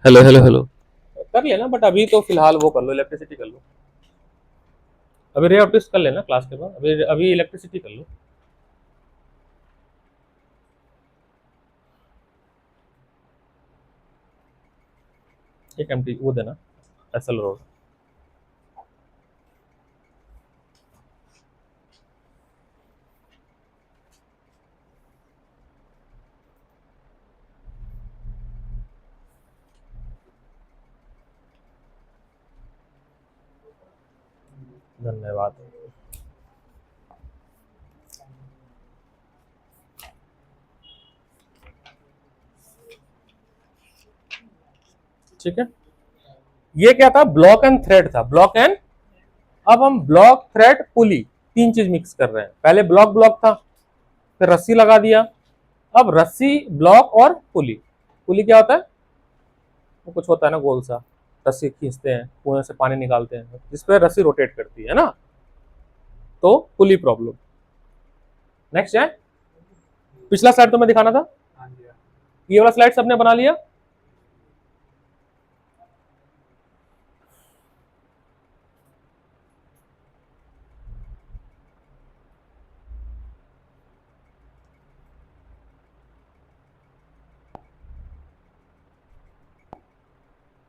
Hello hello hello. कर लेना, but अभी तो फिलहाल वो कर लो, इलेक्ट्रिसिटी कर लो। अभी रे ऑप्टिक्स कर लेना क्लास के बाद, अभी अभी इलेक्ट्रिसिटी कर लो। एक एमटी वो देना, एसएल रोड। धन्यवाद। ठीक है, ये क्या था? ब्लॉक एंड थ्रेड था, ब्लॉक एंड। अब हम ब्लॉक थ्रेड पुली तीन चीज मिक्स कर रहे हैं। पहले ब्लॉक ब्लॉक था, फिर रस्सी लगा दिया। अब रस्सी, ब्लॉक और पुली। पुली क्या होता है? वो कुछ होता है ना गोल सा, रस्सी खींचते हैं, कुएं से पानी निकालते हैं, जिसपे रस्सी रोटेट करती है ना, तो पुली प्रॉब्लम। नेक्स्ट है, पिछला स्लाइड तो मैं दिखाना था, ये वाला स्लाइड सबने बना लिया?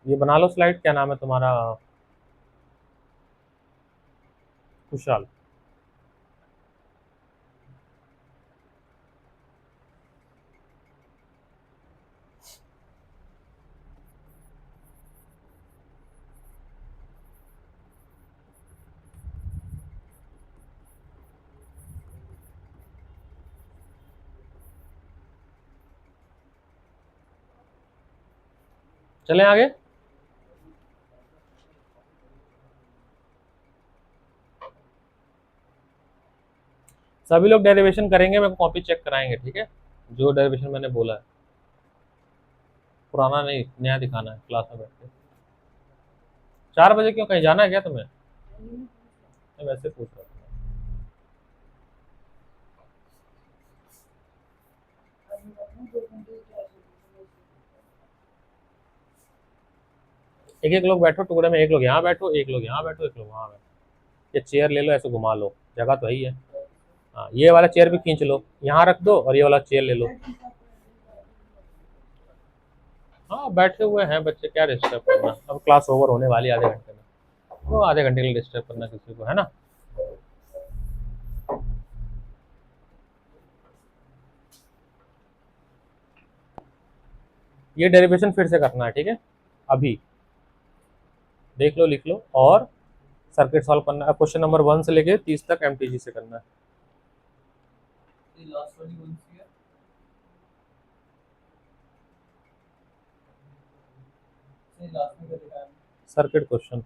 ये बना लो स्लाइड। क्या नाम है तुम्हारा? खुशहाल। चलें आगे। सभी लोग डेरिवेशन करेंगे, मेरे को कॉपी चेक कराएंगे, ठीक है? जो डेरिवेशन मैंने बोला है, पुराना नहीं नया दिखाना है क्लास में बैठ के। 4 बजे क्यों, कहीं जाना है क्या तुम्हें? मैं वैसे पूछ रहा था। एक एक लोग बैठो टुकड़े में, एक लोग यहाँ बैठो, एक लोग यहाँ बैठो, एक लोग वहाँ बैठो। ये चेयर ले लो, ऐसे घुमा लो, जगह तो है ही है। हाँ, ये वाला चेयर भी खींच लो, यहाँ रख दो, और ये वाला चेयर ले लो। हाँ, बैठे हुए हैं बच्चे, क्या डिस्टर्ब करना। अब क्लास ओवर होने वाली है आधे घंटे में, तो आधे घंटे के लिए डिस्टर्ब करना किसी को, है ना? ये डेरिवेशन फिर से करना है, ठीक है? अभी देख लो, लिख लो, और सर्किट सॉल्व करना है। क्वेश्चन नंबर 1 से लेके 30 तक एमटीजी से करना है। सर्किट क्वेश्चन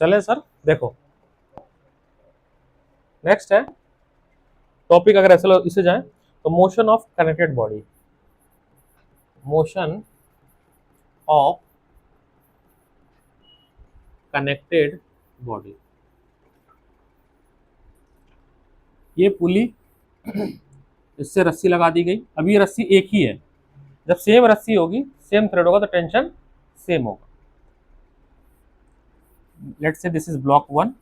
चले सर, देखो नेक्स्ट है टॉपिक। अगर ऐसे इसे जाए तो motion of connected body, motion of connected body. ये पुली, इससे रस्सी लगा दी गई। अभी ये रस्सी एक ही है, जब सेम रस्सी होगी, सेम थ्रेड होगा, तो टेंशन सेम होगा। Let's say this is block 1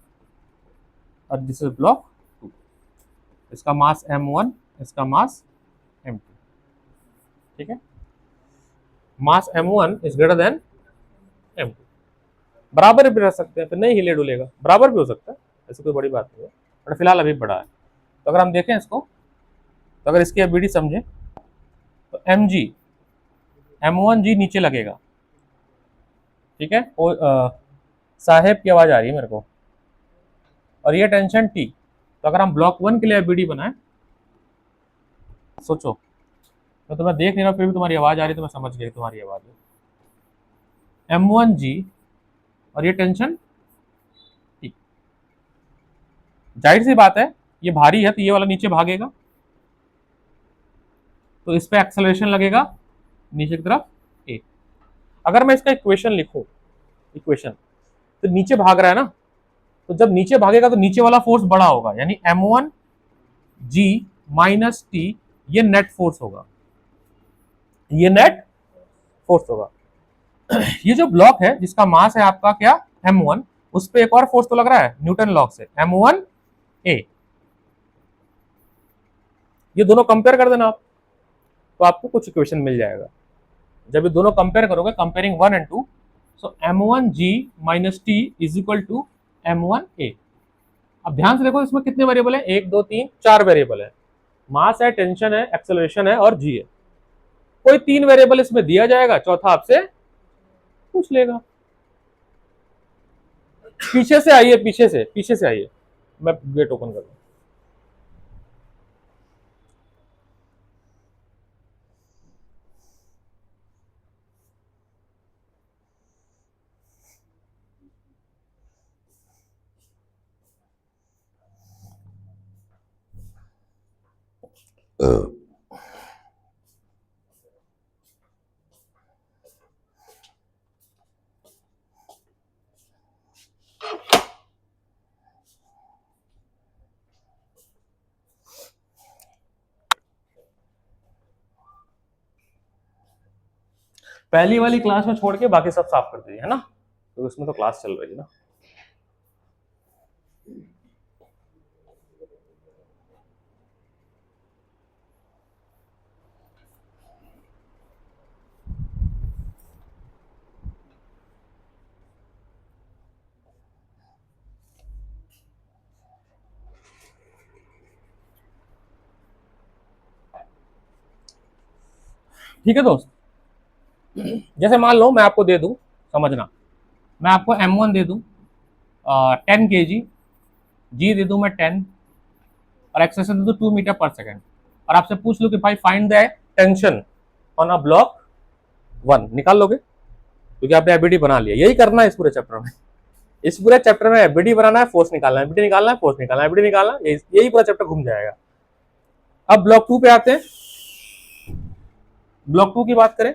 और दिस इज ब्लॉक 2। इसका मास m1, इसका मास m2, ठीक है? मास m1 is greater then m2। बराबर भी रह सकते हैं, फिर नहीं हिले डुलेगा, बराबर भी हो सकता है, ऐसी कोई बड़ी बात नहीं है, बट फिलहाल अभी बड़ा है। तो अगर हम देखें इसको, तो अगर इसकी एबीडी समझें, तो mg, m1g नीचे लगेगा, ठीक है? साहेब की आवाज आ रही है मेरे को। और ये टेंशन टी। तो अगर हम ब्लॉक 1 के लिए एबीडी बनाए, सोचो, तो तुम्हें देख नहीं रहा, फिर भी तुम्हारी आवाज आ रही, तो मैं समझ गई तुम्हारी आवाज है। m1g और ये टेंशन टी। जाहिर सी बात है, ये भारी है, तो ये वाला नीचे भागेगा, तो इस पे एक्सेलरेशन लगेगा नीचे की तरफ ए। अगर मैं इसका इक्वेशन लिखूं, इक्वेशन, तो नीचे भाग रहा है ना, तो जब नीचे भागेगा तो नीचे वाला फोर्स बड़ा होगा, यानी m1g माइनस टी, ये नेट फोर्स होगा, ये नेट फोर्स होगा। ये जो ब्लॉक है जिसका मास है आपका क्या m1, उस पे एक और फोर्स तो लग रहा है न्यूटन लॉ से m1a। ये दोनों कंपेयर कर देना आप, तो आपको कुछ इक्वेशन मिल जाएगा। जब ये दोनों कंपेयर करोगे, comparing 1 and 2, so m1g minus T is equal to m1a। अब ध्यान से देखो इसमें कितने वेरिएबल है, 1 2 3 4 वेरिएबल है। मास है, टेंशन है, एक्सेलरेशन है और जी है। कोई 3 वेरिएबल इसमें दिया जाएगा, चौथा आपसे पूछ लेगा। पीछे से आइए, पीछे से आइए, मैं गेट ओपन कर दूं। पहली वाली क्लास में छोड़ के बाकी सब साफ कर दीजिए, है ना, तो इसमें तो क्लास चल रही है ना। ठीक है दोस्त, जैसे मान लो मैं आपको दे दूं, समझना, मैं आपको m1 दे दूं 10 kg, जी दे दूं मैं 10 और एक्सेलरेशन दे दूं 2 मीटर पर सेकंड, और आपसे पूछ लो कि भाई find the tension on a block 1, निकाल लोगे? क्योंकि आपने एबीडी बना लिया। यही करना है इस पूरे चैप्टर में। इस पूरे चैप्टर में एबीडी बनाना है, फोर्स निकालना है, एबीडी निकालना है, फोर्स निकालना है, एबीडी निकालना, यही पूरा चैप्टर घूम जाएगा। अब ब्लॉक 2 पे आते हैं। ब्लॉक 2 की बात करें,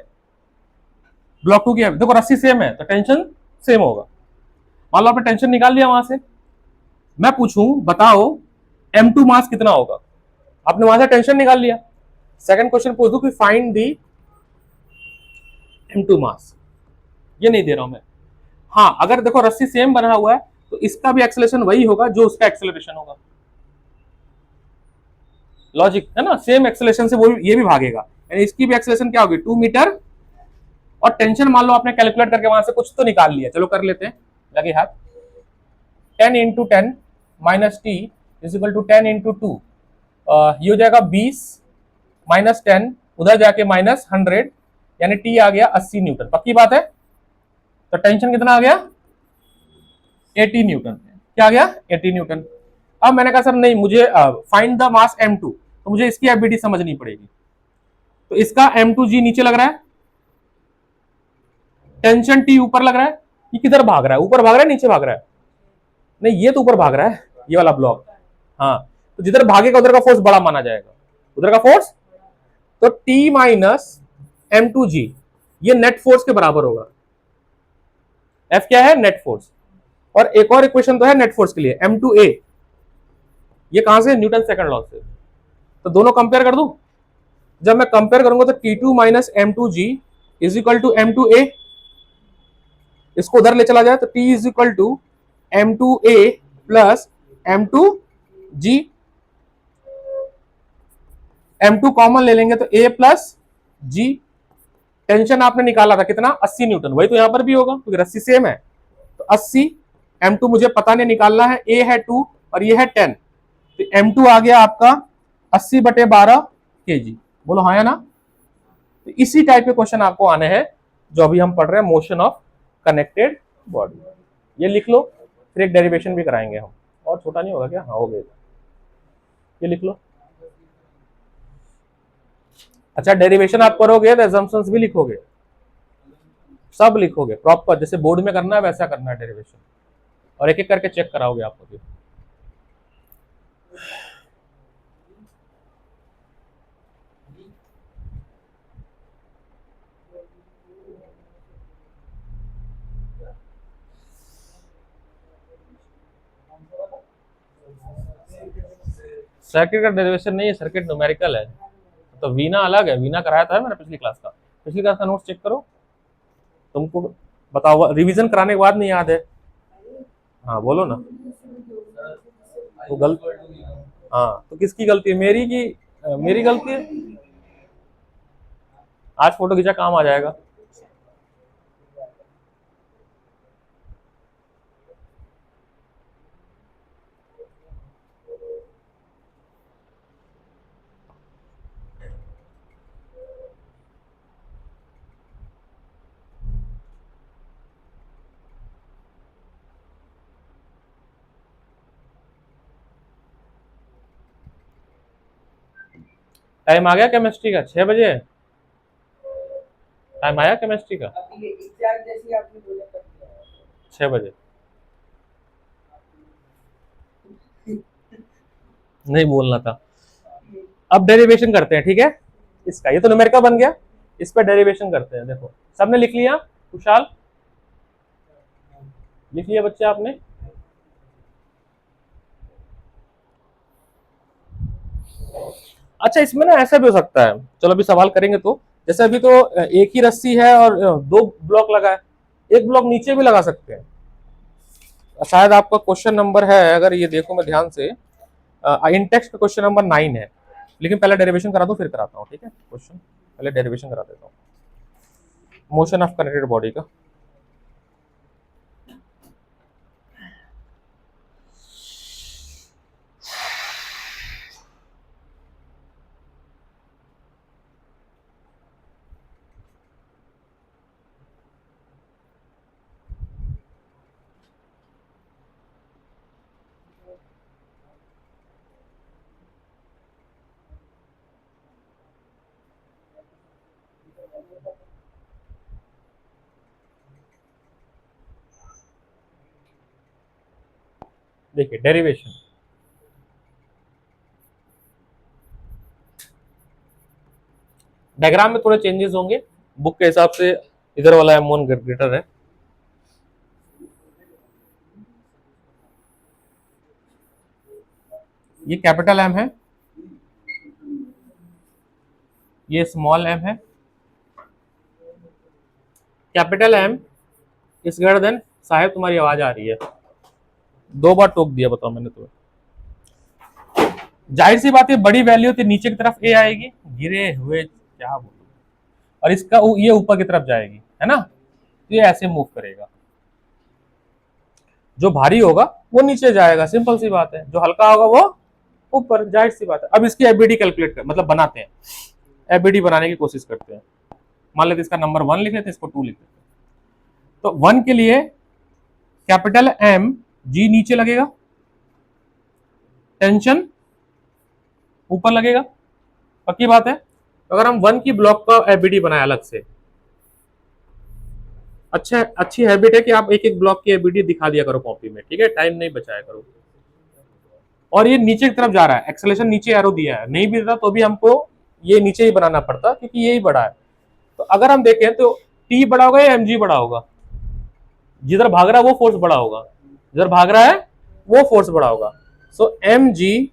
ब्लॉक 2 की देखो रस्सी सेम है तो टेंशन सेम होगा। मान लो आपने टेंशन निकाल लिया वहां से, मैं पूछूं बताओ m2 मास कितना होगा, आपने वहां से टेंशन निकाल लिया। सेकंड क्वेश्चन पूछ दूं कि फाइंड दी m2 मास, ये नहीं दे रहा हूं मैं। हाँ, अगर देखो रस्सी सेम बना हुआ है तो इसका भी एक्सेलरेशन वही होगा जो उसका एक्सेलरेशन होगा। लॉजिक है ना, सेम एक्सेलरेशन से वो ये भी भागेगा, यानी इसकी भी एक्सेलरेशन क्या होगी 2 मीटर, और टेंशन मान लो आपने कैलकुलेट करके वहां से कुछ तो निकाल लिया, चलो कर लेते हैं, लगे हाथ। 10 into 10 minus T is equal to 10 into 2, ये हो जाएगा 20 माइनस 10, उधर जाके माइनस 100, यानी टी आ गया 80 न्यूटन। पक्की बात है? तो टेंशन कितना आ गया 80 न्यूटन। क्या आ गया 80 न्यूटन। अब मैंने कहा सर नहीं, मुझे फाइंड द मास m2, तो मुझे इसकी एबिलिटी समझनी पड़ेगी। तो इसका m2g नीचे लग रहा है, टेंशन टी ऊपर लग रहा है, ये किधर भाग रहा है, ऊपर भाग रहा है नीचे भाग रहा है? नहीं, ये तो ऊपर भाग रहा है, ये वाला ब्लॉक। हाँ, तो जिधर भागेगा उधर का फोर्स बड़ा माना जाएगा, उधर का फोर्स। तो T माइनस m2g ये नेट फोर्स के बराबर होगा। F क्या है? Net force. और एक और इक्वेशन तो है नेट फोर्स के लिए, m2a, ये कहां से? न्यूटन सेकंड लॉ से। तो दोनों कंपेयर कर दूं, जब मैं कंपेयर करूंगा तो T2 minus m2g is equal to m2a, इसको उधर ले चला जाए तो T is equal to m2a plus m2g, m2 common ले लेंगे तो a प्लस g। टेंशन आपने निकाला था कितना 80 न्यूटन, वही तो यहां पर भी होगा क्योंकि रस्सी सेम है। तो 80, m2 मुझे पता नहीं निकालना है, a है 2 और ये है 10, तो m2 आ गया आपका 80/12 kg। बोलो हाँ या ना? तो इसी टाइप के क्वेश्चन आपको आने हैं जो अभी हम पढ़ रहे हैं, मोशन ऑफ कनेक्टेड बॉडी। ये लिख लो, फिर एक डेरिवेशन भी कराएंगे हम, और छोटा नहीं होगा क्या? हाँ हो गया, ये लिख लो। अच्छा, डेरिवेशन आप करोगे तो एजम्पशंस भी लिखोगे, सब लिखोगे प्रॉपर, जैसे बोर्ड में करना है वैसा करना है डेरिवेशन, और एक एक करके चेक कराओगे आपको भी। सर्किट का डेरिवेशन नहीं है, सर्किट न्यूमेरिकल है। तो वीना अलग है, वीना कराया था मैंने पिछली क्लास का, पिछली क्लास का नोट्स चेक करो, तुमको बताओ, रिवीजन कराने के बाद नहीं याद है? हाँ बोलो ना। तो गलत, हाँ तो किसकी गलती है, मेरी की मेरी गलती है? आज फोटो खींचा, काम आ जाएगा। टाइम आ गया केमिस्ट्री का, 6 बजे टाइम आया केमिस्ट्री का, 6 बजे। नहीं बोलना था। अब डेरिवेशन करते हैं, ठीक है? इसका ये तो न्यूमेरिकल बन गया, इस पर डेरिवेशन करते हैं। देखो सबने लिख लिया? कुशाल लिख लिया बच्चे आपने? अच्छा इसमें ना ऐसा भी हो सकता है, चलो अभी सवाल करेंगे तो, जैसे अभी तो एक ही रस्सी है और दो ब्लॉक लगा है, एक ब्लॉक नीचे भी लगा सकते हैं। शायद आपका क्वेश्चन नंबर है, अगर ये देखो मैं ध्यान से, इन टेक्स्ट क्वेश्चन नंबर 9 है, लेकिन पहले डेरिवेशन करा दो फिर कराता हूँ, ठीक है? क्वेश्चन पहले डेरिवेशन करा देता हूँ, मोशन ऑफ कनेक्टेड बॉडी का। देखिए डेरिवेशन, डायग्राम में थोड़े चेंजेस होंगे, बुक के हिसाब से इधर वाला M1 ग्रेटर है। ये कैपिटल M है, ये स्मॉल m है। Capital M is greater than, साहेब तुम्हारी आवाज आ रही है, 2 बार टोक दिया, बताओ मैंने तुम्हें। जाहिर सी बात है बड़ी वैल्यू तो नीचे की तरफ ए आएगी, गिरे हुए क्या बोलूं, और इसका ये ऊपर की तरफ जाएगी, है ना? तो ये ऐसे मूव करेगा, जो भारी होगा वो नीचे जाएगा, सिंपल सी बात है, जो हल्का होगा वो ऊपर, जाहिर सी बात है। अब इसकी एबीडी कैलकुलेट कर, मतलब बनाते हैं, एबीडी बनाने की कोशिश करते हैं। मान लेते इसका नंबर 1 लिख लेते, इसको 2 लिख लेते। तो 1 के लिए कैपिटल M जी नीचे लगेगा, टेंशन ऊपर लगेगा, पक्की बात है। अगर हम 1 की ब्लॉक का एबीडी बनाए अलग से, अच्छा अच्छी हैबिट है कि आप एक एक ब्लॉक की एबीडी दिखा दिया करो कॉपी में, ठीक है? टाइम नहीं बचाया करो। और ये नीचे की तरफ जा रहा है, एक्सेलेरेशन नीचे एरो दिया है, नहीं भी देता तो भी हमको ये नीचे ही बनाना पड़ता क्योंकि ये ही बड़ा है। तो अगर हम देखें तो टी बड़ा होगा या mg बड़ा होगा? जिधर भाग रहा है वो फोर्स बड़ा होगा, जिधर भाग रहा है वो फोर्स बड़ा होगा। So mg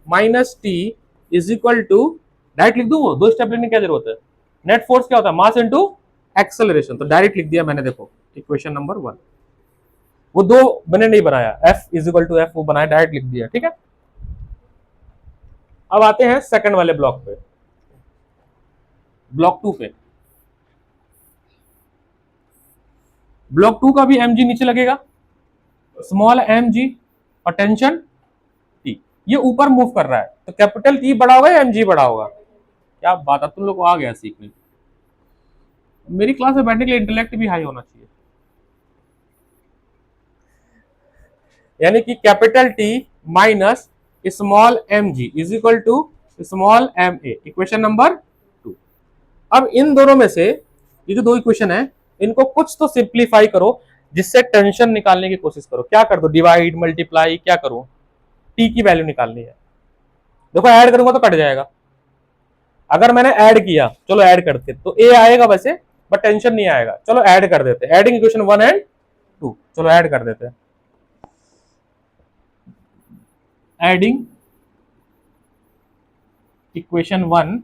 minus T is equal to, direct लिख दूं, वो 2 स्टेप लेने की क्या जरूरत है? नेट फोर्स क्या होता है? मास इनटू एक्सेलरेशन, तो डायरेक्ट लिख दिया मैंने, देखो इक्वेशन नंबर 1। वो 2 मैंने नहीं बनाया, F is equal to F वो बनाया, डायरेक्ट लिख दिया, ठीक है? अब आते हैं सेकंड वाले ब्लॉक पे, ब्लॉक 2 पे। ब्लॉक 2 का भी mg नीचे लगेगा, स्मॉल mg, और टेंशन T, ये ऊपर मूव कर रहा है, तो कैपिटल T बड़ा होगा या mg बड़ा होगा? क्या बात है, तुम लोग को आ गया सीखने। मेरी क्लास में बैठने के लिए इंटेलेक्ट भी हाई होना चाहिए। यानी कि capital T minus small mg is equal to small ma, equation number 2। अब इन दोनों में से ये जो 2 इक्वेशन है, इनको कुछ तो सिंप्लीफाई करो, जिससे टेंशन निकालने की कोशिश करो। क्या कर दो? डिवाइड, मल्टीप्लाई, क्या करो? टी की वैल्यू निकालनी है। देखो ऐड करूंगा तो कट जाएगा, अगर मैंने ऐड किया, चलो ऐड करते तो ए आएगा वैसे, बट टेंशन नहीं आएगा। चलो ऐड कर देते, एडिंग इक्वेशन 1 एंड 2, चलो ऐड कर देते, एडिंग इक्वेशन 1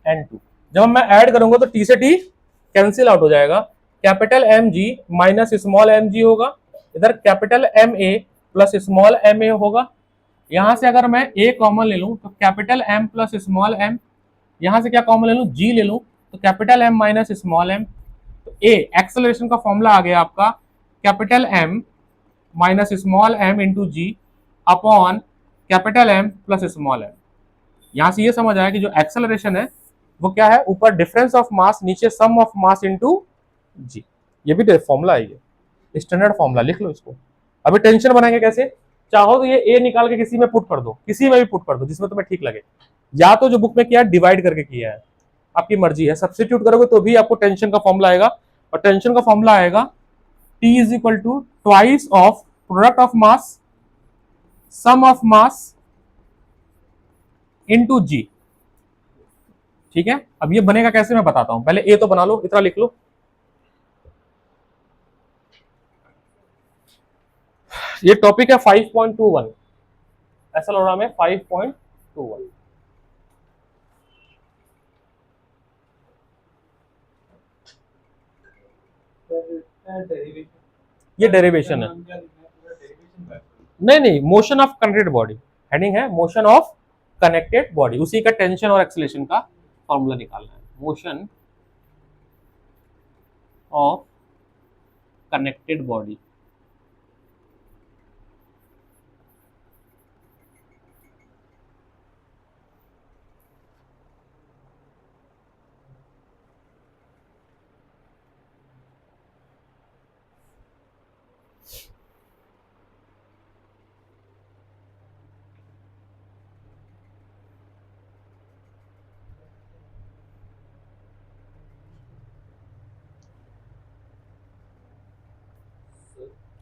एंड 2। जब मैं ऐड करूंगा तो टी से टी कैंसिल आउट हो जाएगा, कैपिटल एम जी माइनस स्मॉल एम जी होगा, इधर capital M A plus small M A होगा। यहां से अगर मैं ए कॉमन ले लूं तो capital M plus small M, यहां से क्या कॉमन ले लूं, जी ले लूं तो capital M minus small m. तो ए एक्सेलरेशन का फॉर्मूला आ गया आपका capital M minus small m into g upon capital M plus small M. यहां से ये समझ आया कि जो एक्सेलरेशन है वो क्या है, ऊपर डिफरेंस ऑफ मास, नीचे सम ऑफ मास इनटू जी। ये भी फॉर्मूला है, ये स्टैंडर्ड फॉर्मूला, लिख लो इसको। अभी टेंशन बनाएंगे कैसे, चाहो तो ये ए निकाल के किसी में पुट कर दो, किसी में भी पुट कर दो जिसमें तुम्हें ठीक लगे, या तो जो बुक में किया डिवाइड करके किया है, आपकी मर्जी है। सब्स्टिट्यूट करोगे तो भी आपको टेंशन का फॉर्मूला आएगा, और टेंशन का फॉर्मूला आएगा T is equal to twice of product of mass sum of mass into g. ठीक है, अब ये बनेगा कैसे मैं बताता हूं, पहले ए तो बना लो, इतना लिख लो। ये टॉपिक है 5.21, ऐसा लग रहा है 5.21। ये डेरिवेशन है, नहीं नहीं, motion of connected body, heading है मोशन ऑफ कनेक्टेड बॉडी, उसी का टेंशन और एक्सेलरेशन का फॉर्मूला निकालना है, motion of connected body.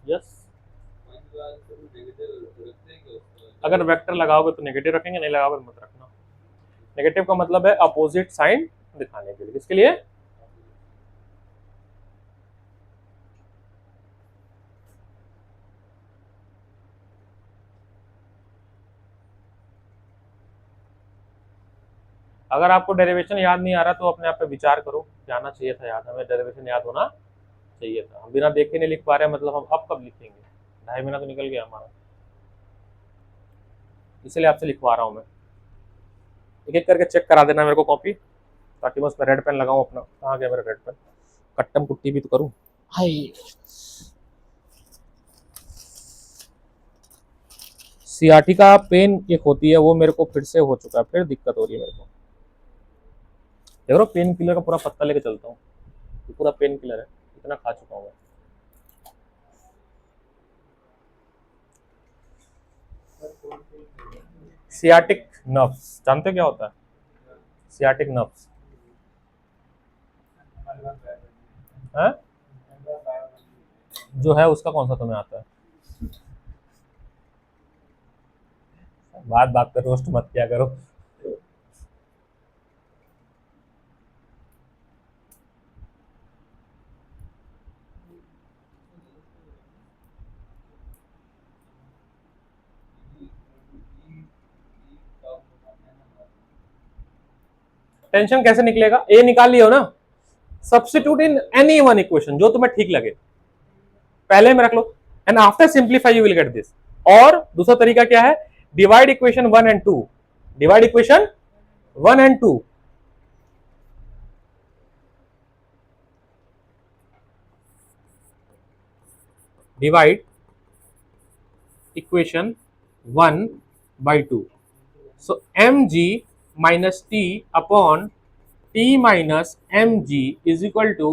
Yes, अगर वेक्टर लगाओगे तो नेगेटिव रखेंगे, नहीं लगाओगे तो मत रखना। नेगेटिव का मतलब है अपोजिट साइन दिखाने के लिए, किसके लिए, अगर आपको डेरिवेशन याद नहीं आ रहा तो अपने आप पे विचार करो कि आना चाहिए था याद, हमें डेरिवेशन याद होना चाहिए था, हम बिना देखे नहीं लिख पा रहे हैं, मतलब हम अब कब लिखेंगे, 2.5 महीना तो निकल गया हमारा, इसलिए आपसे लिखवा रहा हूँ मैं। एक एक करके चेक करा देना मेरे को कॉपी, ताकि मैं उसमें रेड पेन लगाऊं अपना, कहाँ गया मेरा रेड पेन, कट्टम कुट्टी भी तो करूँ। हाय, सियाटिका पेन एक होती है, वो मेरे को फिर से हो चुका है, फिर दिक्कत हो रही है मेरे को। देख लो पेन किलर का पूरा पत्ता लेके चलता हूँ, पूरा पेन किलर है, इतना खा चुका हूँ मैं। सियाटिक नर्व्स जानते हो क्या होता है, सियाटिक नर्व्स है जो है, उसका कौन सा तुम्हें आता है, बात बात पे रोस्ट मत किया करो। टेंशन कैसे निकलेगा, ए निकाल लियो ना, substitute in any one equation जो तुम्हें ठीक लगे, पहले में रख लो, and after simplify you will get this. और दूसरा तरीका क्या है, divide equation 1 and 2, divide equation 1 and 2, divide equation 1 by 2, so mg minus t upon t minus mg is equal to,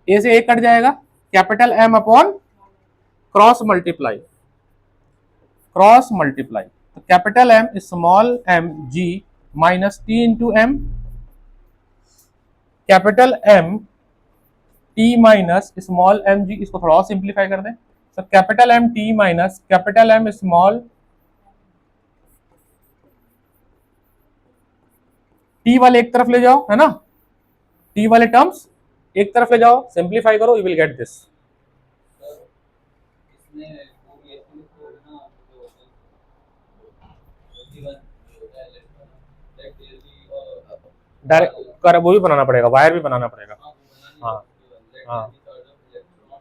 a से एक कट जाएगा, capital M upon cross multiply, तो capital M small M G minus T into m, capital M T minus small M g, इसको थोड़ा और simplify कर दें, तो capital M T minus capital M small, T वाले एक तरफ ले जाओ, है ना, टी वाले टर्म्स एक तरफ ले जाओ, सिंप्लीफाई करो, you will get this. Direct कर, वो भी बनाना पड़ेगा, वायर भी बनाना पड़ेगा, हाँ हाँ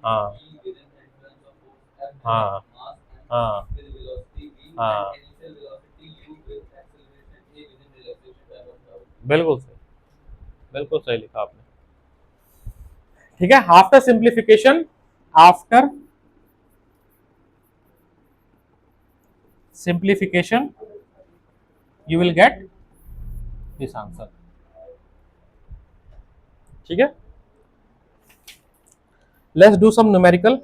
हाँ हाँ हाँ हाँ, बिल्कुल सही, बिल्कुल सही लिखा आपने। ठीक है, after simplification, after simplification you will get this answer. ठीक है, let's do some numerical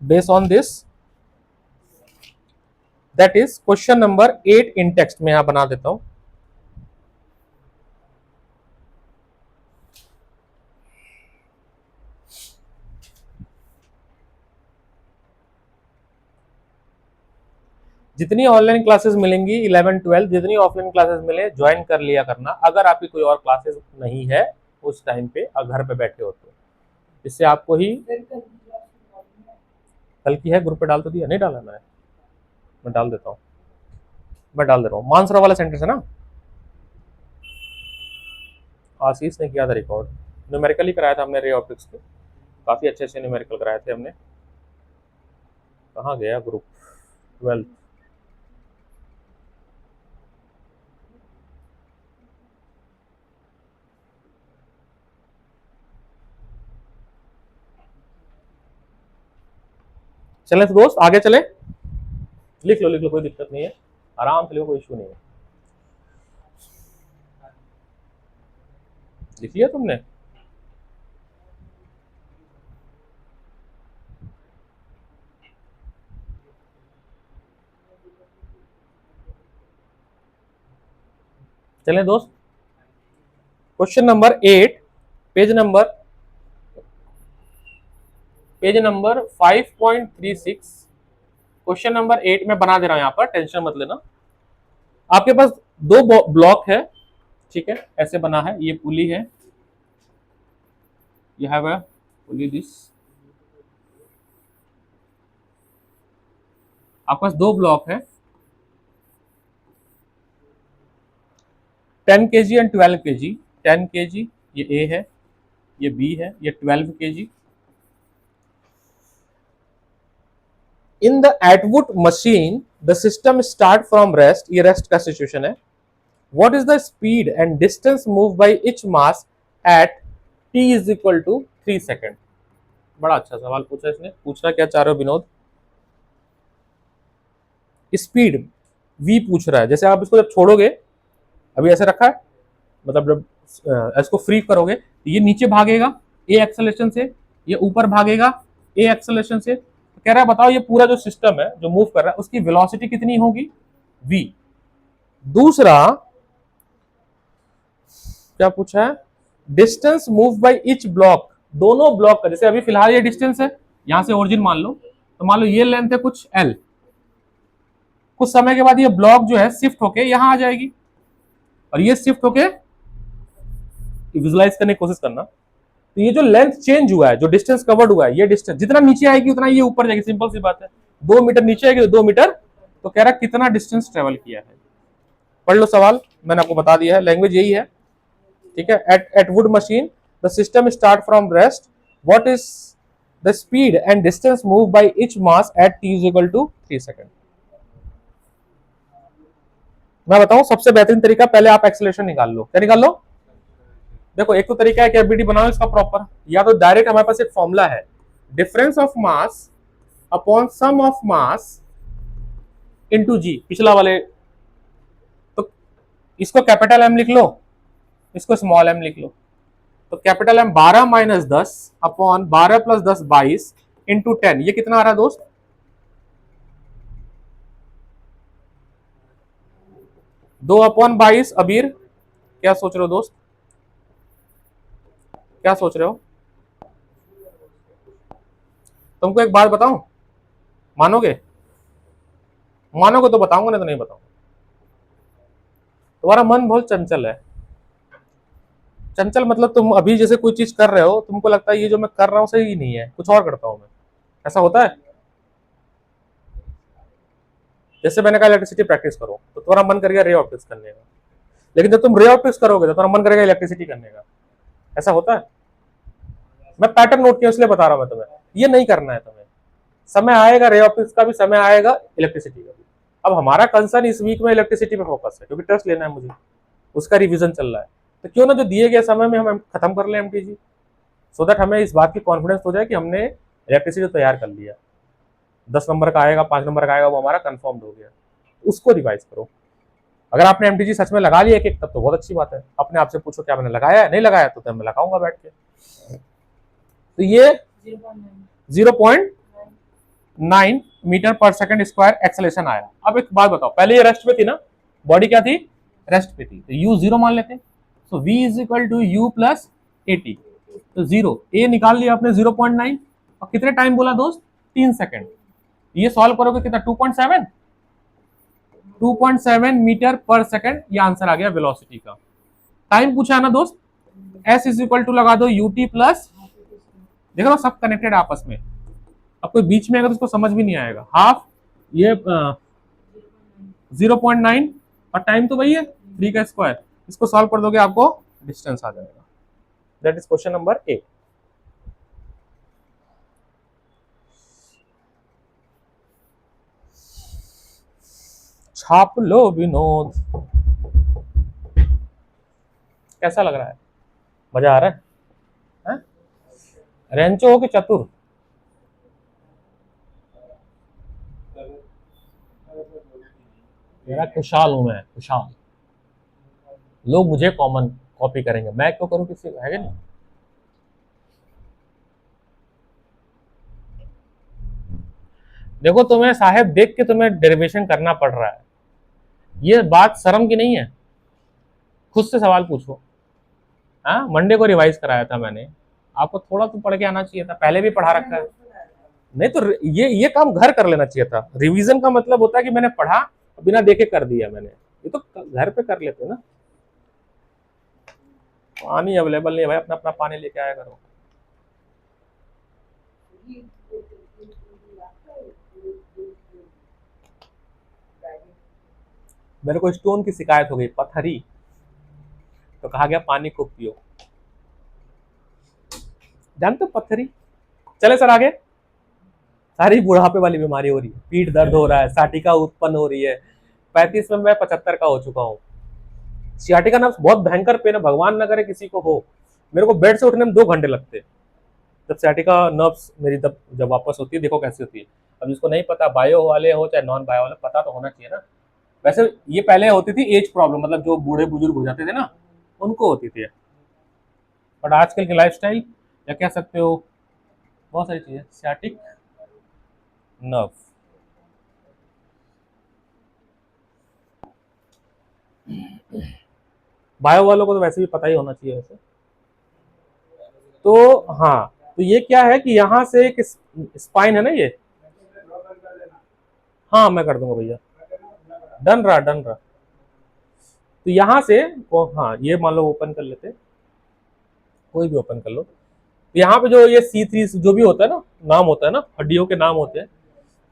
based on this, that is question number 8 in text में यहां बना देता हूं। जितनी ऑनलाइन क्लासेस मिलेंगी 11 12, जितनी ऑफलाइन क्लासेस मिले ज्वाइन कर लिया करना। अगर आपकी कोई और क्लासेस नहीं है उस टाइम पे, घर पे बैठे हो तो इससे आपको ही, कल की है ग्रुप पे डाल तो दिया, नहीं डाला मैं डाल देता हूँ, मैं डाल दे रहा हूँ। मानसरोवर वाला सेंटेंस है ना, आशीष ने किया था रिकॉर्ड, न्यूमेरिकली कराया था हमने रे ऑप्टिक्स पे, काफी अच्छे से न्यूमेरिकल कराए थे हमने। कहाँ गया ग्रुप 12? चले तो दोस्त आगे चले, लिख लो कोई दिक्कत नहीं है, आराम से लिखो, कोई इशू नहीं है। लिख लिया तुमने? चले दोस्त, question number 8, page number 5.36, question number 8 में बना दे रहा हूं, यहाँ पर टेंशन मत लेना। आपके पास दो ब्लॉक है, ठीक है, ऐसे बना है, ये पुली है, you have a pulley this, आपके पास दो ब्लॉक है 10 kg एंड 12 kg। 10 kg ये A है, ये B है, ये 12 kg। In the Atwood machine the system start from rest, ये रेस्ट का सिचुएशन है। What is the speed and distance move by each mass at t is equal to 3 second. बड़ा अच्छा सवाल पूछा इसने। पूछना क्या चाह रहे हो विनोद? स्पीड v पूछ रहा है। जैसे आप इसको जब छोड़ोगे, अभी ऐसे रखा है, मतलब जब इसको फ्री करोगे तो ये नीचे भागेगा a एक्सेलरेशन से, ये ऊपर भागेगा a एक्सेलरेशन से। तो कह रहा है बताओ ये पूरा जो सिस्टम है जो मूव कर रहा है उसकी वेलोसिटी कितनी होगी? v। दूसरा क्या पूछा है? Distance move by each block, दोनों ब्लॉक का, जैसे अभी फिलहाल ये डिस्टेंस है, यहां से ओरिजिन मान लो, तो मान लो ये लेंथ है कुछ l, कुछ समय के बाद ये ब्लॉक जो है शिफ्ट होके यहां आ जाएगी, और ये शिफ्ट होके, विजुलाइज करने की कोशिश करना, तो ये जो लेंथ चेंज हुआ है, जो डिस्टेंस कवर्ड हुआ है, ये डिस्टेंस जितना नीचे आएगी उतना ये ऊपर जाएगी। सिंपल सी बात है, 2 मीटर नीचे आएगी तो 2 मीटर, तो कह रहा है कितना डिस्टेंस ट्रेवल किया है। पढ़ लो सवाल, मैंने आपको बता दिया है, लैंग्वेज यही है, ठीक है। Atwood machine the system start from rest, what is the speed and distance move by each mass at t is equal to 3 second. मैं बताऊं सबसे बेहतरीन तरीका, पहले आप एक्सेलरेशन निकाल लो। क्या निकाल लो? देखो एक तो तरीका है कि एफबीडी बनाओ इसका प्रॉपर, या तो डायरेक्ट हमारे पास एक फॉर्मूला है, difference of mass upon sum of mass into g, पिछला वाले। तो इसको कैपिटल एम लिख लो, इसको स्मॉल एम लिख लो। तो capital M 12 minus 10 upon 12 plus 10 22 into 10, ये कितना आ रहा है दोस्त? 2 अपॉन 22। अबीर क्या सोच रहे हो दोस्त, क्या सोच रहे हो? तुमको एक बात बताऊं, मानोगे? मानोगे तो बताऊंगा, नहीं तो नहीं बताऊंगा। तुम्हारा मन बहुत चंचल है। चंचल मतलब तुम अभी जैसे कोई चीज कर रहे हो, तुमको लगता है ये जो मैं कर रहा हूं सही नहीं है, कुछ और करता हूं मैं, ऐसा होता है? जैसे मैंने कहा इलेक्ट्रिसिटी प्रैक्टिस करो, तो तुम्हारा मन करेगा रे ऑप्टिक्स करने का, लेकिन जब तुम रे ऑप्टिक्स करोगे तो तुम्हारा मन करेगा इलेक्ट्रिसिटी करने का। ऐसा होता है? मैं पैटर्न नोट किया इसलिए बता रहा हूं मैं तुम्हें, ये नहीं करना है तुम्हें। समय आएगा रे ऑप्टिक्स का भी, समय आएगा इलेक्ट्रिसिटी का भी। अब हमारा कंसर्न इस वीक में इलेक्ट्रिसिटी पे फोकस है क्योंकि टेस्ट लेना है मुझे, उसका रिवीजन चल रहा है। तो क्यों ना जो दिए गए समय में हम खत्म कर लें एमटीजी, सो दैट हमें इस बात की कॉन्फिडेंस हो जाए कि हमने इलेक्ट्रिसिटी तैयार कर लिया। 10 नंबर का आएगा, 5 नंबर का आएगा, वो हमारा कंफर्म हो गया, उसको रिवाइज करो। अगर आपने एमटीजी सच में लगा लिया एक तब तो बहुत अच्छी बात है। अपने आप से पूछो क्या मैंने लगाया है, नहीं लगाया तो मैं लगाऊंगा बैठ के। तो ये 0.9 मीटर पर सेकंड स्क्वायर एक्सेलेरेशन आया। अब एक बात बताओ, पहले ये रेस्ट पे थी ना, बॉडी क्या थी, रेस्ट पे थी, तो u 0 मान लेते हैं। So v is equal to u plus 80, तो 0 a निकाल लिया आपने 0.9, और कितने टाइम बोला दोस्त, 3 सेकंड। ये सॉल्व करोगे कितना, 2.7 मीटर पर सेकंड, ये आंसर आ गया वेलोसिटी का। टाइम पूछा है ना दोस्त, s इज इक्वल टू लगा दो ut प्लस, देख लो सब कनेक्टेड आपस में। अब कोई बीच में अगर उसको समझ भी नहीं आएगा, हाफ ये 0.9 और टाइम तो वही है 3 का स्क्वायर, इसको सॉल्व कर दोगे आपको डिस्टेंस आ जाएगा। That is question number 8। छाप लो विनोद, कैसा लग रहा है, मजा आ रहा है? रेंचो हो कि चतुर? मेरा खुशहाल हूं मैं, खुशहाल। लोग मुझे कॉमन कॉपी करेंगे, मैं क्यों करूं किसी को, है कि नहीं? देखो तुम्हें साहेब देख के तुम्हें डेरिवेशन करना पड़ रहा है, ये बात शर्म की नहीं है। खुद से सवाल पूछो। हाँ, मंडे को रिवाइज कराया था मैंने, आपको थोड़ा तो पढ़ के आना चाहिए था, पहले भी पढ़ा रखा है। नहीं तो ये काम घर कर लेना चाहिए था। रिवीजन का मतलब होता है कि मैंने पढ़ा, बिना देखे कर दिया मैंने, ये तो घर पे कर लेते ना। पानी अवेलेबल नहीं है भाई, अपना अपना पानी लेके आया करो। मेरे को स्टोन की शिकायत हो गई, पत्थरी, तो कहा गया पानी खूब पियो, जानते हो पत्थरी। चले सर आगे। सारी बुढ़ापे वाली बीमारी हो रही है, पीठ दर्द हो रहा है, साटिका उत्पन्न हो रही है। 35 में मैं 75 का हो चुका हूँ। सियाटिका नर्व्स बहुत भयंकर पेन है, भगवान न करे किसी को हो। मेरे को बेड से उठने में 2 घंटे लगते, जब सियाटिका नर्व्स मेरी जब वापस होती है, देखो कैसी होती है। अब जिसको नहीं पता, बायो वाले हो चाहे नॉन बायो वाले, पता तो होना चाहिए ना। वैसे ये पहले होती थी एज प्रॉब्लम, मतलब जो बूढ़े बुजुर्ग हो जाते थे ना, उनको होती थी। बट आजकल की लाइफस्टाइल या कह सकते हो बहुत सारी चीजें, सियाटिक नर्व। बायो वालों को तो वैसे भी पता ही होना चाहिए वैसे। तो हाँ, तो ये क्या है कि यहाँ से एक स्पाइन है ना ये, हाँ मैं कर दूंगा भैया, डन रहा डन रहा। तो यहाँ से हाँ ये मान लो ओपन कर लेते, कोई भी ओपन कर लो। तो यहाँ पे जो ये C3 जो भी होता है ना, नाम होता है ना, हड्डियों के नाम होते हैं,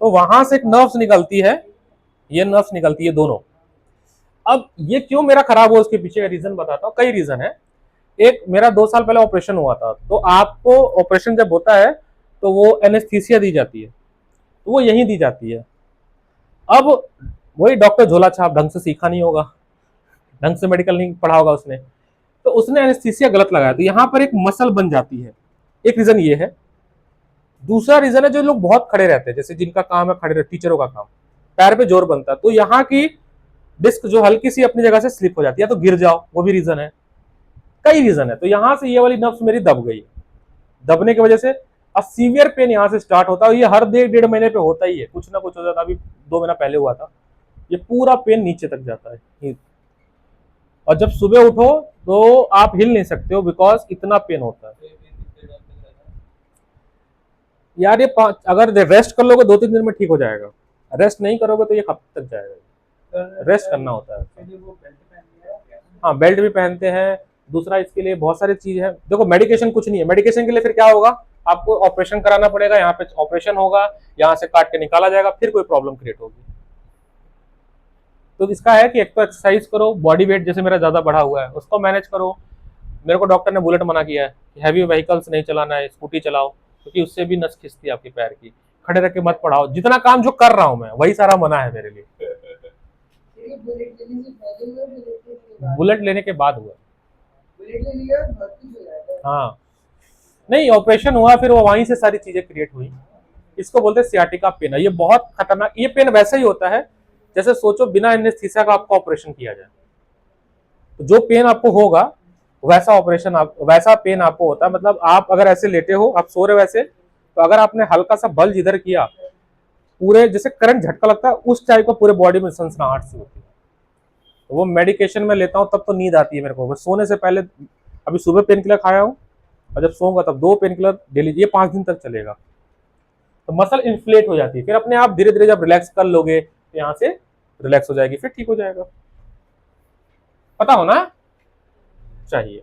तो वहां से एक नर्व्स निकलती है, ये नर्व्स निकलती है दोनों। अब ये क्यों मेरा खराब हुआ, उसके पीछे का रीजन बताता हूँ, कई रीजन है। एक मेरा 2 साल पहले ऑपरेशन हुआ था, तो आपको ऑपरेशन जब होता है तो वो एनेस्थीसिया दी जाती है, तो वो यहीं दी जाती है। अब वही डॉक्टर झोला छाप, ढंग से सीखा नहीं होगा, ढंग से मेडिकल नहीं पढ़ा होगा उसने, तो उसने एनेस्थीसिया गलत लगाया, तो यहाँ पर एक मसल बन जाती है। एक रीजन ये है। दूसरा रीजन है जो लोग बहुत खड़े रहते हैं, जैसे जिनका काम है खड़े रहते, टीचरों का काम, पैर पे जोर बनता है, तो यहाँ की डिस्क जो हल्की सी अपनी जगह से स्लिप हो जाती है, तो गिर जाओ, वो भी रीजन है। कई रीजन है। तो यहाँ से ये वाली नर्व्स मेरी दब गई, दबने की वजह से अब सीवियर पेन यहाँ से स्टार्ट होता है। ये हर 1.5 महीने पे होता ही है, कुछ ना कुछ हो जाता है। अभी 2 महीना पहले हुआ था, ये पूरा पेन नीचे तक जाता है, और जब सुबह उठो तो आप हिल नहीं सकते हो, बिकॉज इतना पेन होता है यार। ये अगर रेस्ट कर लोगे 2-3 दिन में ठीक हो जाएगा, रेस्ट नहीं करोगे तो ये कब तक जाएगा, रेस्ट करना होता है। हाँ बेल्ट भी पहनते हैं। दूसरा इसके लिए बहुत सारी चीज है, देखो मेडिकेशन कुछ नहीं है, मेडिकेशन के लिए फिर क्या होगा, आपको ऑपरेशन कराना पड़ेगा, यहाँ पे ऑपरेशन होगा, यहाँ से काट के निकाला जाएगा, फिर कोई प्रॉब्लम क्रिएट होगी। तो इसका है कि एक तो एक्सरसाइज करो, बॉडी वेट जैसे मेरा ज्यादा बढ़ा हुआ है उसको मैनेज करो। मेरे को डॉक्टर ने बुलेट मना किया है हैवी व्हीकल्स नहीं चलाना है, स्कूटी चलाओ, क्योंकि उससे भी नस खिंचती है आपके पैर की। खड़े रख के मत पढ़ाओ, जितना काम जो कर रहा हूं मैं वही सारा मना है मेरे लिए। बुलेट लेने के बाद हुआ। हाँ, नहीं ऑपरेशन हुआ, फिर वो वहीं से सारी चीजें क्रिएट हुई। इसको बोलते हैं सियाटिका पेन है, ये बहुत खतरनाक। ये पेन वैसा ही होता है जैसे सोचो बिना एनेस्थीसिया का आपका ऑपरेशन किया जाए, तो जो पेन आपको होगा वैसा ऑपरेशन आप वैसा पेन आपको होता है। मतलब आप अगर ऐसे लेटे हो, आप सो रहे हो वैसे, तो अगर आपने हल्का सा बल इधर किया, पूरे जैसे करंट झटका लगता है उस टाइप का पूरे बॉडी में सनसनाहट सी होती है। तो वो मेडिकेशन में लेता हूँ तब तो नींद आती है मेरे को, सोने से पहले। अभी सुबह पेन किलर खाया हूँ और जब सोऊंगा तब 2 पेन किलर डेली, ये 5 दिन तक चलेगा। तो मसल इन्फ्लेट हो जाती है, फिर अपने आप धीरे धीरे जब रिलैक्स कर लोगे तो यहाँ से रिलैक्स हो जाएगी, फिर ठीक हो जाएगा। पता होना चाहिए।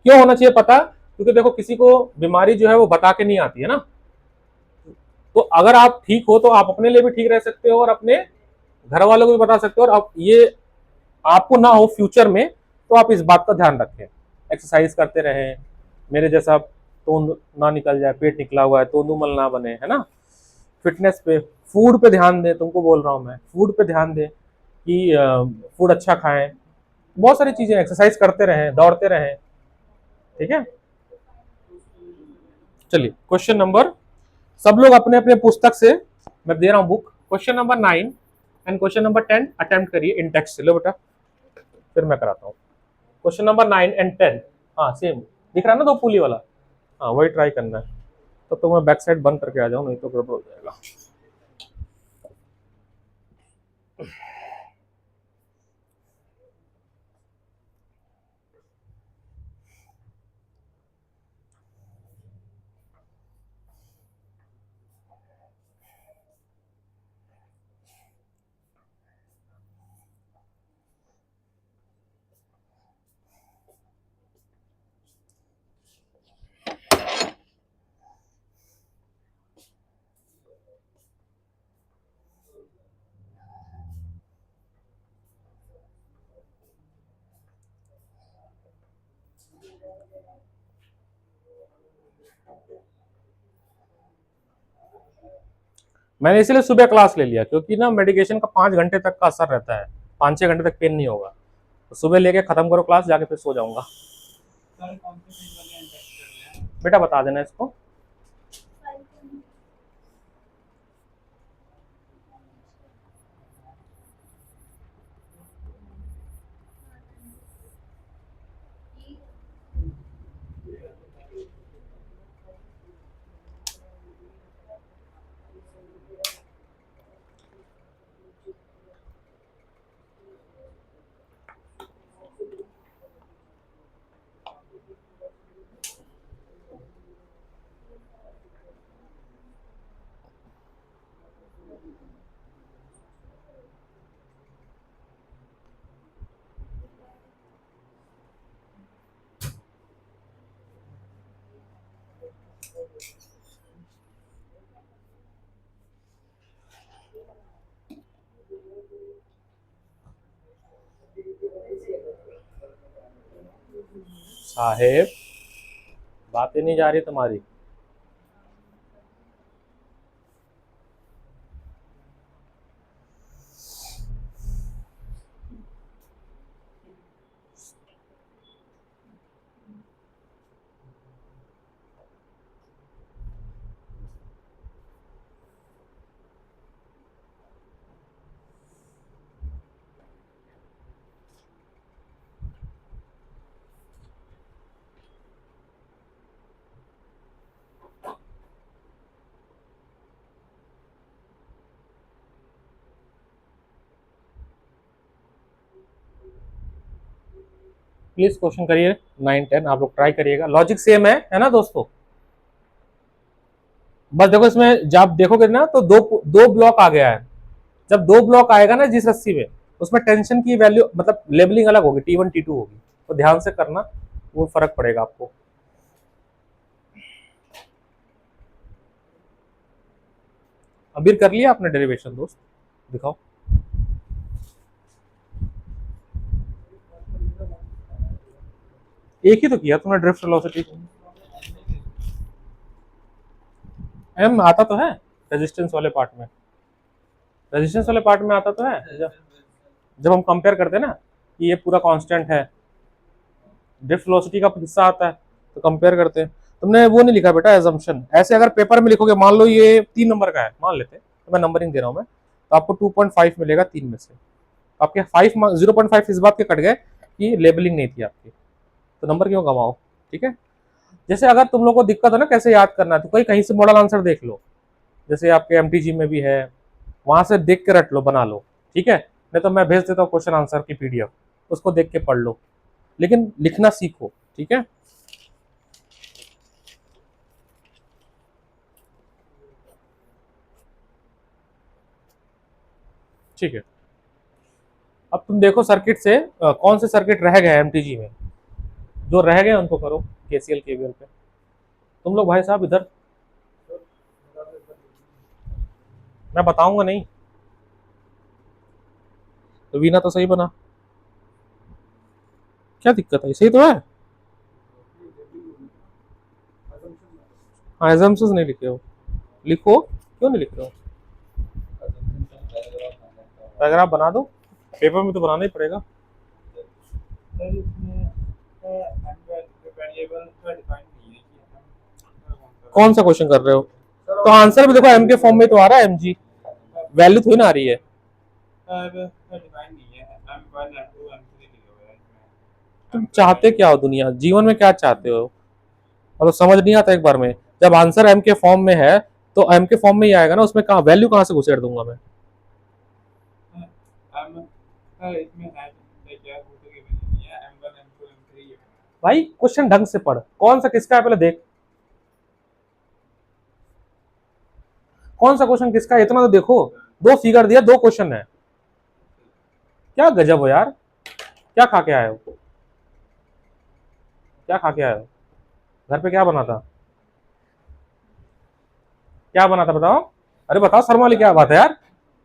क्यों होना चाहिए पता? क्योंकि देखो किसी को बीमारी जो है वो बता के नहीं आती है ना। तो अगर आप ठीक हो तो आप अपने लिए भी ठीक रह सकते हो और अपने घर वालों को भी बता सकते हो, और अब ये आपको ना हो फ्यूचर में, तो आप इस बात का ध्यान रखें। एक्सरसाइज करते रहें, मेरे जैसा तोंद ना निकल जाए, पेट निकला हुआ है तोंदुमल ना बने, है ना। फिटनेस पे, फूड पे ध्यान दें, तुमको बोल रहा हूँ मैं, फूड पे ध्यान दें कि फूड अच्छा खाएं, बहुत सारी चीजें, एक्सरसाइज करते रहें, दौड़ते रहें। ठीक है, चलिए क्वेश्चन नंबर, सब लोग अपने अपने पुस्तक से, मैं दे रहा हूँ book, question number 9 and question number 10 attempt करिए इन टेक्स्ट। लो बेटा, फिर मैं कराता हूँ क्वेश्चन नंबर 9 एंड 10। हाँ सेम दिख रहा है ना, दो पुली वाला, हाँ वही ट्राई करना है। तो मैं बैक साइड बंद करके आ जाऊँ, नहीं तो गड़बड़ हो जाएगा। मैंने इसलिए सुबह क्लास ले लिया, क्योंकि ना मेडिकेशन का 5 घंटे तक का असर रहता है, 5-6 घंटे तक पेन नहीं होगा। तो सुबह लेके खत्म करो क्लास, जाके फिर सो जाऊंगा। बेटा बता देना इसको। साहेब, बातें नहीं जा रही तुम्हारी। प्लीज क्वेश्चन करिए 9-10, आप लोग ट्राई करिएगा, लॉजिक सेम है ना दोस्तों। बस देखो इसमें जब देखोगे ना तो दो दो ब्लॉक आ गया है। जब दो ब्लॉक आएगा ना जिस रस्सी में, उसमें टेंशन की वैल्यू मतलब लेबलिंग अलग होगी, T1 T2 होगी, तो ध्यान से करना, वो फर्क पड़ेगा आपको। अभी कर लिया आपने डेरिवेशन दोस्त, दिखाओ। एक ही तो किया तुमने ड्रिफ्ट वेलोसिटी। एम आता तो है रेजिस्टेंस वाले पार्ट में, रेजिस्टेंस वाले पार्ट में आता तो है। जब हम कंपेयर करते हैं ना कि ये पूरा कांस्टेंट है, ड्रिफ्ट वेलोसिटी का हिस्सा आता है तो कंपेयर करते हैं। तुमने वो नहीं लिखा बेटा एजम्पशन। ऐसे अगर पेपर में लिखोगे, मान लो ये 3 नंबर का है, मान लेते हैं, तो मैं नंबरिंग दे रहा हूँ मैं, तो आपको 2.5 मिलेगा 3 में से। आपके 0.5 इस बात के कट गए कि लेबलिंग नहीं थी आपकी, तो नंबर क्यों कमाओ, ठीक है। जैसे अगर तुम लोग को दिक्कत है ना कैसे याद करना है, तो कहीं से मॉडल आंसर देख लो, जैसे आपके एमटीजी में भी है, वहां से देख के रट लो, बना लो, ठीक है। नहीं तो मैं भेज देता हूँ क्वेश्चन आंसर की पीडीएफ, उसको देख के पढ़ लो, लेकिन लिखना सीखो, ठीक है। ठीक है, अब तुम देखो सर्किट से कौन से सर्किट रह गए एमटीजी में, जो रह गए उनको करो केसीएल केवीएल पे। तुम लोग भाई साहब इधर, मैं बताऊंगा नहीं तो वीना तो सही बना, क्या दिक्कत है, सही तो है। हाँ एजम्पशंस नहीं लिखे हो, लिखो, क्यों नहीं लिख रहे हो, पैराग्राफ बना दो, पेपर में तो बनाना ही पड़ेगा। कौन सा क्वेश्चन कर रहे हो, तो आंसर भी देखो एम के फॉर्म में तो आ रहा है, एम जी वैल्यू थोड़ी ना आ रही है। तुम चाहते क्या हो दुनिया, जीवन में क्या चाहते हो, मतलब समझ नहीं आता एक बार में। जब आंसर एम के फॉर्म में है तो एम के फॉर्म में ही आएगा ना, उसमें कहा वैल्यू कहाँ से घुसेड़ दूंगा मैं। भाई क्वेश्चन ढंग से पढ़, कौन सा किसका है पहले देख, कौन सा क्वेश्चन किसका है इतना तो देखो। 2 फिगर दिया, 2 क्वेश्चन है, क्या गजब हो यार। क्या खा के आए हो, क्या खा के आए हो, घर पे क्या बना था, क्या बना था बताओ। अरे बताओ शर्मा वाली क्या बात है यार,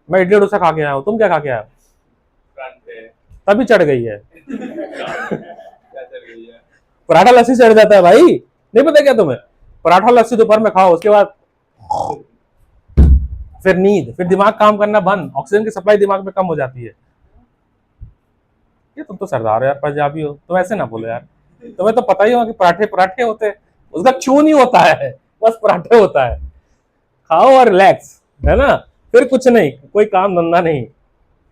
मैं इडली डोसा खा के आया हूँ, तुम क्या खा के आए हो, तभी चढ़ गई है। पराठा लस्सी चढ़ जाता है भाई, नहीं पता क्या तुम्हें, पराठा लस्सी दोपहर में खाओ, उसके बाद फिर नींद, फिर दिमाग काम करना बंद, ऑक्सीजन की सप्लाई दिमाग में कम हो जाती है। ये तुम तो सरदार हो यार, पंजाबी हो, तुम ऐसे ना बोलो यार, तुम्हें तो पता ही होगा कि पराठे पराठे होते हैं, उसका चून ही होता है, बस पराठे होता है, खाओ और रिलैक्स, है ना, फिर कुछ नहीं, कोई काम धंधा नहीं,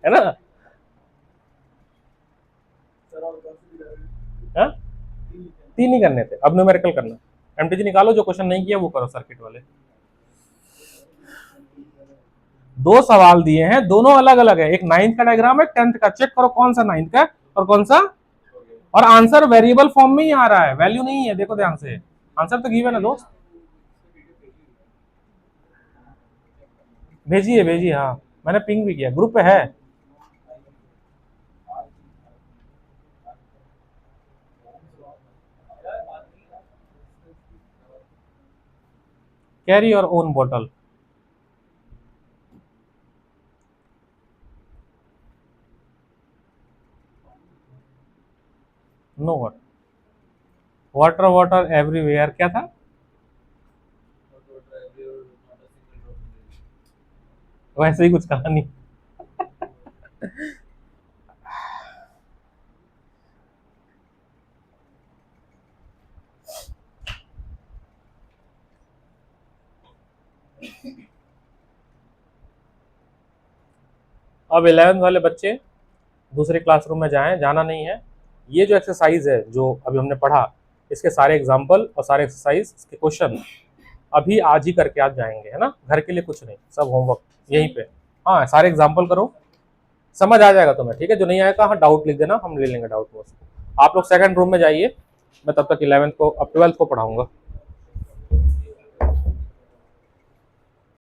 है ना। हाँ? 3 ही करने थे, अब न्यूमेरिकल करना, एमटीजी निकालो, जो क्वेश्चन नहीं किया वो करो सर्किट वाले। 2 सवाल दिए हैं, दोनों अलग अलग है, एक 9th का डायग्राम है, 10th का, चेक करो कौन सा 9th का और कौन सा, और आंसर वेरिएबल फॉर्म में ही आ रहा है, वैल्यू नहीं है, देखो ध्यान से, आंसर तो गिवन है दोस्त, भेजिए भेजिए, हाँ मैंने पिंग भी किया, ग्रुप पे है। Carry your own bottle, know what, water water everywhere, क्या था, वैसे ही कुछ कहानी। अब 11th वाले बच्चे दूसरे क्लासरूम में जाएं, जाना नहीं है। ये जो एक्सरसाइज है जो अभी हमने पढ़ा, इसके सारे एग्जाम्पल और सारे एक्सरसाइज के क्वेश्चन अभी आज ही करके आप जाएंगे, है ना, घर के लिए कुछ नहीं, सब होमवर्क यहीं पे। हाँ सारे एग्जाम्पल करो, समझ आ जाएगा तुम्हें, ठीक है। जो नहीं आएगा हाँ डाउट लिख देना, हम ले लेंगे डाउट को। आप लोग सेकंड रूम में जाइए, मैं तब तक 11th को, अब 12th को पढ़ाऊंगा।